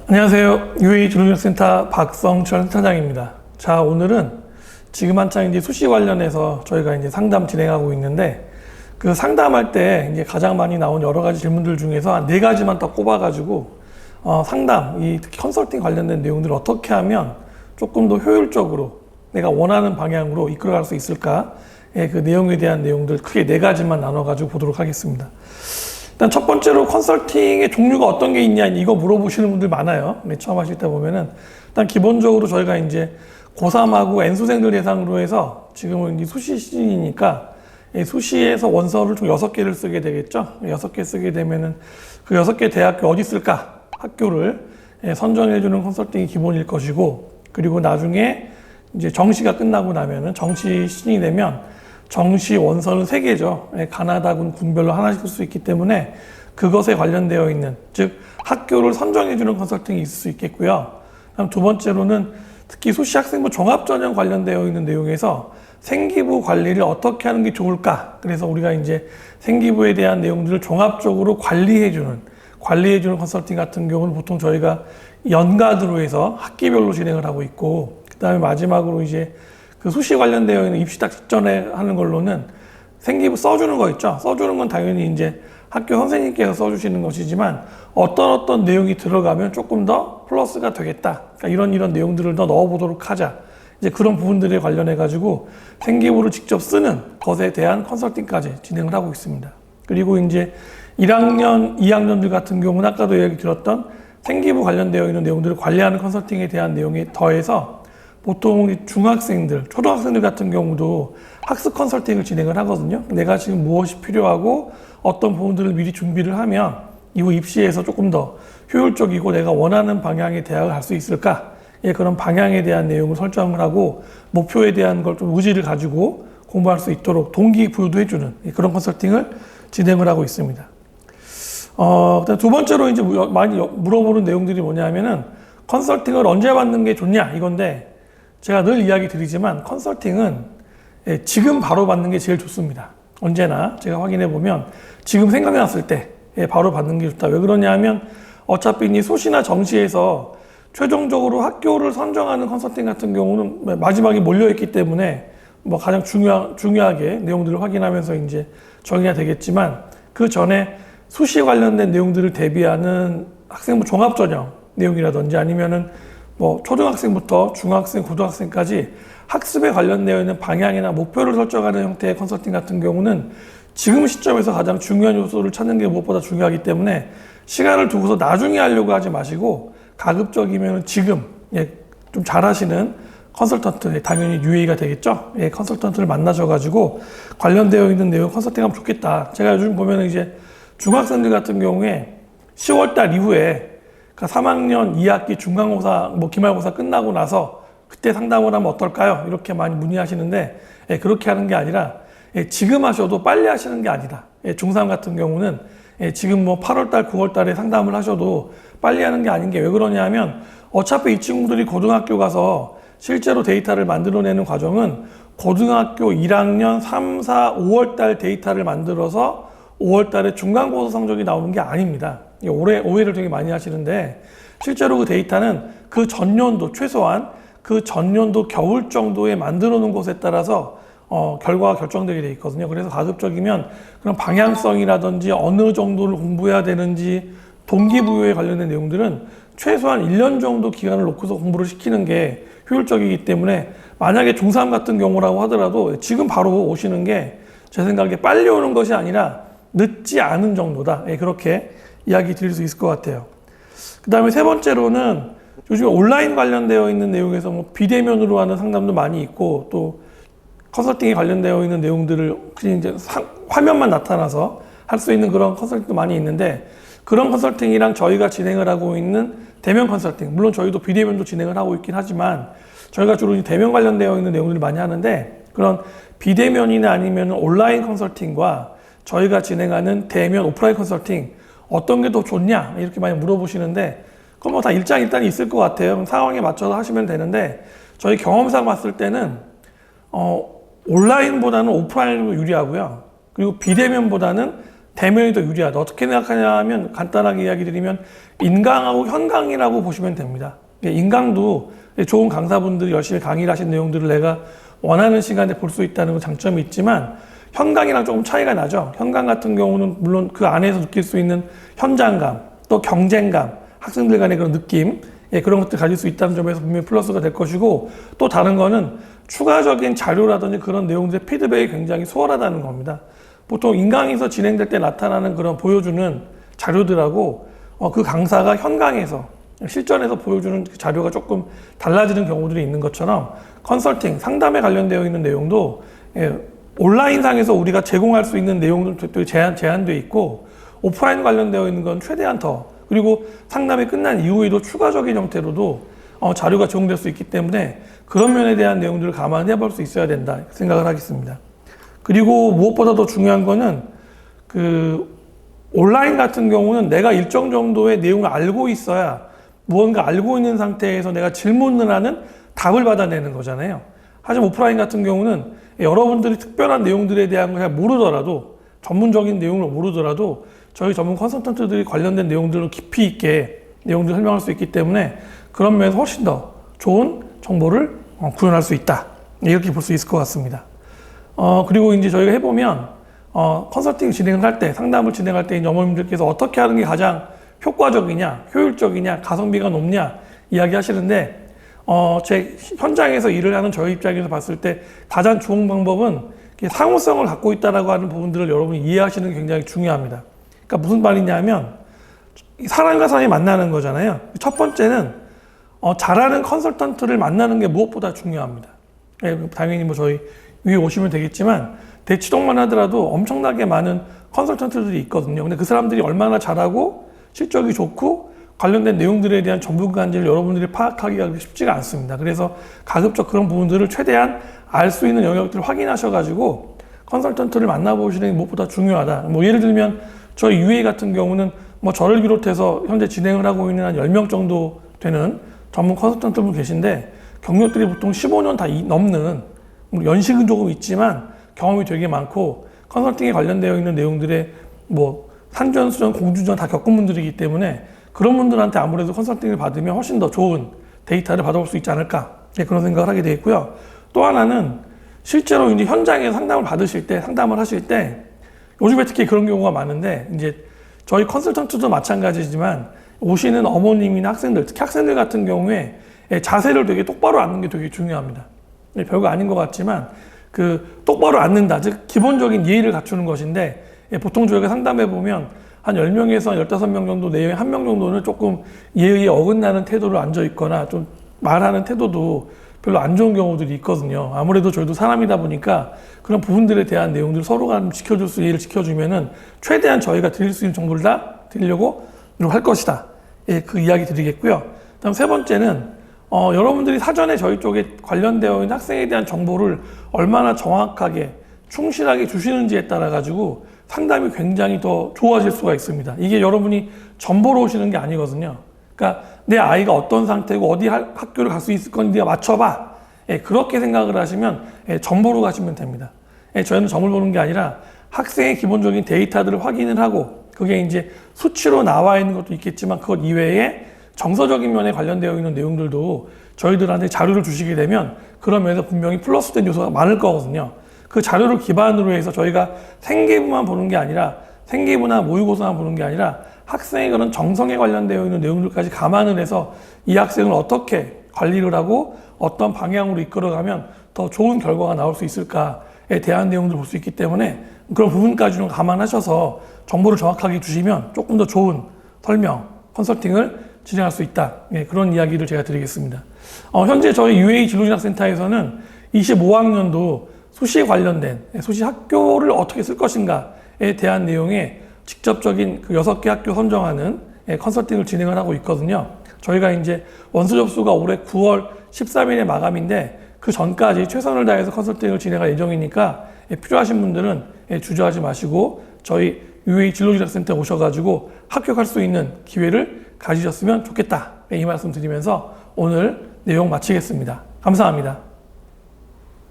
안녕하세요. UAE 주름역센터 박성철 센터장입니다. 자, 오늘은 지금 한창 이제 수시 관련해서 저희가 이제 상담 진행하고 있는데, 그 상담할 때 이제 가장 많이 나온 여러 가지 질문들 중에서 한 4가지만 딱 꼽아가지고 상담, 특히 컨설팅 관련된 내용들을 어떻게 하면 조금 더 효율적으로 내가 원하는 방향으로 이끌어갈 수 있을까? 그 내용에 대한 내용들 크게 4가지만 나눠가지고 보도록 하겠습니다. 일단 첫 번째로 컨설팅의 종류가 어떤 게 있냐 이거 물어보시는 분들 많아요. 처음 하실 때 보면은 일단 기본적으로 저희가 이제 고3하고 N수생들 대상으로 해서 지금은 이제 수시 시즌이니까 수시에서 원서를 총 6개를 쓰게 되겠죠. 6개 쓰게 되면은 그 6개 대학교 어디 쓸까 학교를 선정해주는 컨설팅이 기본일 것이고, 그리고 나중에 이제 정시가 끝나고 나면은 정시 시즌이 되면 정시 원서는 3개죠. 가나다군 군별로 하나씩 쓸 수 있기 때문에 그것에 관련되어 있는, 즉 학교를 선정해주는 컨설팅이 있을 수 있겠고요. 다음 두 번째로는 특히 수시 학생부 종합전형 관련되어 있는 내용에서 생기부 관리를 어떻게 하는 게 좋을까. 그래서 우리가 이제 생기부에 대한 내용들을 종합적으로 관리해주는 컨설팅 같은 경우는 보통 저희가 연가드로 해서 학기별로 진행을 하고 있고, 그 다음에 마지막으로 이제 그 수시 관련되어 있는 입시 딱 직전에 하는 걸로는 생기부 써주는 거 있죠. 써주는 건 당연히 이제 학교 선생님께서 써주시는 것이지만 어떤 내용이 들어가면 조금 더 플러스가 되겠다. 그러니까 이런 내용들을 더 넣어보도록 하자. 이제 그런 부분들에 관련해가지고 생기부를 직접 쓰는 것에 대한 컨설팅까지 진행을 하고 있습니다. 그리고 이제 1학년, 2학년들 같은 경우는 아까도 얘기 드렸던 생기부 관련되어 있는 내용들을 관리하는 컨설팅에 대한 내용에 더해서 보통 중학생들, 초등학생들 같은 경우도 학습 컨설팅을 진행을 하거든요. 내가 지금 무엇이 필요하고 어떤 부분들을 미리 준비를 하면 이후 입시에서 조금 더 효율적이고 내가 원하는 방향의 대학을 갈 수 있을까? 그런 방향에 대한 내용을 설정을 하고 목표에 대한 걸 좀 의지를 가지고 공부할 수 있도록 동기부여도 해주는 그런 컨설팅을 진행을 하고 있습니다. 그다음 두 번째로 이제 많이 물어보는 내용들이 뭐냐면은 컨설팅을 언제 받는 게 좋냐 이건데, 제가 늘 이야기 드리지만 컨설팅은 지금 바로 받는 게 제일 좋습니다. 언제나 제가 확인해 보면 지금 생각이 났을 때 바로 받는 게 좋다. 왜 그러냐 하면 어차피 이 수시나 정시에서 최종적으로 학교를 선정하는 컨설팅 같은 경우는 마지막에 몰려있기 때문에 뭐 가장 중요하게 내용들을 확인하면서 이제 정의가 되겠지만, 그 전에 수시 관련된 내용들을 대비하는 학생부 종합전형 내용이라든지 아니면은 뭐 초등학생부터 중학생, 고등학생까지 학습에 관련되어 있는 방향이나 목표를 설정하는 형태의 컨설팅 같은 경우는 지금 시점에서 가장 중요한 요소를 찾는 게 무엇보다 중요하기 때문에 시간을 두고서 나중에 하려고 하지 마시고 가급적이면 지금 좀 잘하시는 컨설턴트, 당연히 UA가 되겠죠. 컨설턴트를 만나셔가지고 관련되어 있는 내용 컨설팅하면 좋겠다. 제가 요즘 보면 이제 중학생들 같은 경우에 10월달 이후에 3학년 2학기 중간고사, 기말고사 끝나고 나서 그때 상담을 하면 어떨까요? 이렇게 많이 문의하시는데, 그렇게 하는 게 아니라 지금 하셔도 빨리 하시는 게 아니다. 중3 같은 경우는 지금 8월달, 9월달에 상담을 하셔도 빨리 하는 게 아닌 게 왜 그러냐 하면 어차피 이 친구들이 고등학교 가서 실제로 데이터를 만들어내는 과정은 고등학교 1학년 3, 4, 5월달 데이터를 만들어서 5월달에 중간고사 성적이 나오는 게 아닙니다. 오해를 되게 많이 하시는데, 실제로 그 데이터는 그 전년도, 최소한 그 전년도 겨울 정도에 만들어 놓은 것에 따라서 결과가 결정되게 돼 있거든요. 그래서 가급적이면 그런 방향성이라든지 어느 정도를 공부해야 되는지 동기부여에 관련된 내용들은 최소한 1년 정도 기간을 놓고서 공부를 시키는 게 효율적이기 때문에, 만약에 중3 같은 경우라고 하더라도 지금 바로 오시는 게 제 생각에 빨리 오는 것이 아니라 늦지 않은 정도다. 그렇게 이야기 드릴 수 있을 것 같아요. 그 다음에 세 번째로는 요즘 온라인 관련되어 있는 내용에서 비대면으로 하는 상담도 많이 있고, 또 컨설팅에 관련되어 있는 내용들을 그냥 이제 화면만 나타나서 할 수 있는 그런 컨설팅도 많이 있는데, 그런 컨설팅이랑 저희가 진행을 하고 있는 대면 컨설팅, 물론 저희도 비대면도 진행을 하고 있긴 하지만 저희가 주로 대면 관련되어 있는 내용들을 많이 하는데, 그런 비대면이나 아니면 온라인 컨설팅과 저희가 진행하는 대면 오프라인 컨설팅 어떤 게 더 좋냐 이렇게 많이 물어보시는데, 그건 뭐 다 일장일단이 있을 것 같아요. 상황에 맞춰서 하시면 되는데, 저희 경험상 봤을 때는 온라인보다는 오프라인으로 유리하고요. 그리고 비대면보다는 대면이 더 유리하다. 어떻게 생각하냐 하면 간단하게 이야기 드리면 인강하고 현강이라고 보시면 됩니다. 인강도 좋은 강사분들이 열심히 강의를 하신 내용들을 내가 원하는 시간에 볼 수 있다는 장점이 있지만 현강이랑 조금 차이가 나죠. 현강 같은 경우는 물론 그 안에서 느낄 수 있는 현장감, 또 경쟁감, 학생들 간의 그런 느낌, 그런 것들 가질 수 있다는 점에서 분명히 플러스가 될 것이고, 또 다른 거는 추가적인 자료라든지 그런 내용들의 피드백이 굉장히 수월하다는 겁니다. 보통 인강에서 진행될 때 나타나는 그런 보여주는 자료들하고 그 강사가 현강에서 실전에서 보여주는 자료가 조금 달라지는 경우들이 있는 것처럼 컨설팅, 상담에 관련되어 있는 내용도 온라인상에서 우리가 제공할 수 있는 내용들도 제한되어 있고 오프라인 관련되어 있는 건 최대한 더, 그리고 상담이 끝난 이후에도 추가적인 형태로도 자료가 제공될 수 있기 때문에 그런 면에 대한 내용들을 감안해 볼 수 있어야 된다 생각을 하겠습니다. 그리고 무엇보다 더 중요한 거는 온라인 같은 경우는 내가 일정 정도의 내용을 알고 있어야 무언가 알고 있는 상태에서 내가 질문을 하는 답을 받아내는 거잖아요. 하지만 오프라인 같은 경우는 여러분들이 특별한 내용들에 대한 걸 잘 모르더라도, 전문적인 내용을 모르더라도 저희 전문 컨설턴트들이 관련된 내용들을 깊이 있게 내용들을 설명할 수 있기 때문에 그런 면에서 훨씬 더 좋은 정보를 구현할 수 있다. 이렇게 볼 수 있을 것 같습니다. 그리고 이제 저희가 해보면 컨설팅 진행을 할 때, 상담을 진행할 때 어머님들께서 어떻게 하는 게 가장 효과적이냐, 효율적이냐, 가성비가 높냐 이야기 하시는데 제 현장에서 일을 하는 저희 입장에서 봤을 때 가장 좋은 방법은 상호성을 갖고 있다라고 하는 부분들을 여러분이 이해하시는 게 굉장히 중요합니다. 그러니까 무슨 말이냐 하면 사람과 사람이 만나는 거잖아요. 첫 번째는 잘하는 컨설턴트를 만나는 게 무엇보다 중요합니다. 당연히 뭐 저희 위에 오시면 되겠지만 대치동만 하더라도 엄청나게 많은 컨설턴트들이 있거든요. 근데 그 사람들이 얼마나 잘하고 실적이 좋고 관련된 내용들에 대한 전문가인지를 여러분들이 파악하기가 쉽지가 않습니다. 그래서 가급적 그런 부분들을 최대한 알 수 있는 영역들을 확인하셔가지고 컨설턴트를 만나보시는 게 무엇보다 중요하다. 뭐 예를 들면 저희 UA 같은 경우는 뭐 저를 비롯해서 현재 진행을 하고 있는 한 10명 정도 되는 전문 컨설턴트분 계신데 경력들이 보통 15년 다 넘는, 연식은 조금 있지만 경험이 되게 많고 컨설팅에 관련되어 있는 내용들의 뭐 산전수전, 공주전 다 겪은 분들이기 때문에 그런 분들한테 아무래도 컨설팅을 받으면 훨씬 더 좋은 데이터를 받아볼 수 있지 않을까, 그런 생각을 하게 되어 있고요. 또 하나는 실제로 이제 현장에서 상담을 받으실 때, 상담을 하실 때 요즘에 특히 그런 경우가 많은데 이제 저희 컨설턴트도 마찬가지지만 오시는 어머님이나 학생들, 특히 학생들 같은 경우에 자세를 되게 똑바로 앉는 게 되게 중요합니다. 별거 아닌 것 같지만 똑바로 앉는다, 즉 기본적인 예의를 갖추는 것인데 보통 저희가 상담해 보면 한 10명에서 15명 정도 내외 1명 정도는 조금 예의에 어긋나는 태도로 앉아 있거나 좀 말하는 태도도 별로 안 좋은 경우들이 있거든요. 아무래도 저희도 사람이다 보니까 그런 부분들에 대한 내용들을 서로가 지켜줄 수, 예의를 지켜주면은 최대한 저희가 드릴 수 있는 정보를 다 드리려고 노력할 것이다. 그 이야기 드리겠고요. 다음 세 번째는 여러분들이 사전에 저희 쪽에 관련되어 있는 학생에 대한 정보를 얼마나 정확하게 충실하게 주시는지에 따라 가지고 상담이 굉장히 더 좋아질 수가 있습니다. 이게 여러분이 정보로 오시는 게 아니거든요. 그러니까 내 아이가 어떤 상태고 어디 학교를 갈 수 있을 건지 네가 맞춰봐. 그렇게 생각을 하시면 정보로 가시면 됩니다. 저희는 점을 보는 게 아니라 학생의 기본적인 데이터들을 확인을 하고, 그게 이제 수치로 나와 있는 것도 있겠지만 그것 이외에 정서적인 면에 관련되어 있는 내용들도 저희들한테 자료를 주시게 되면 그런 면에서 분명히 플러스된 요소가 많을 거거든요. 그 자료를 기반으로 해서 저희가 생계부만 보는 게 아니라, 생계부나 모의고사만 보는 게 아니라 학생의 그런 정성에 관련되어 있는 내용들까지 감안을 해서 이 학생을 어떻게 관리를 하고 어떤 방향으로 이끌어가면 더 좋은 결과가 나올 수 있을까에 대한 내용들을 볼 수 있기 때문에 그런 부분까지는 감안하셔서 정보를 정확하게 주시면 조금 더 좋은 설명, 컨설팅을 진행할 수 있다. 그런 이야기를 제가 드리겠습니다. 현재 저희 UA 진로진학센터에서는 25학년도 수시에 관련된, 수시 학교를 어떻게 쓸 것인가에 대한 내용에 직접적인 6개 학교 선정하는 컨설팅을 진행을 하고 있거든요. 저희가 이제 원서 접수가 올해 9월 13일에 마감인데 그 전까지 최선을 다해서 컨설팅을 진행할 예정이니까 필요하신 분들은 주저하지 마시고 저희 UA 진로진학센터에 오셔가지고 합격할 수 있는 기회를 가지셨으면 좋겠다. 이 말씀 드리면서 오늘 내용 마치겠습니다. 감사합니다.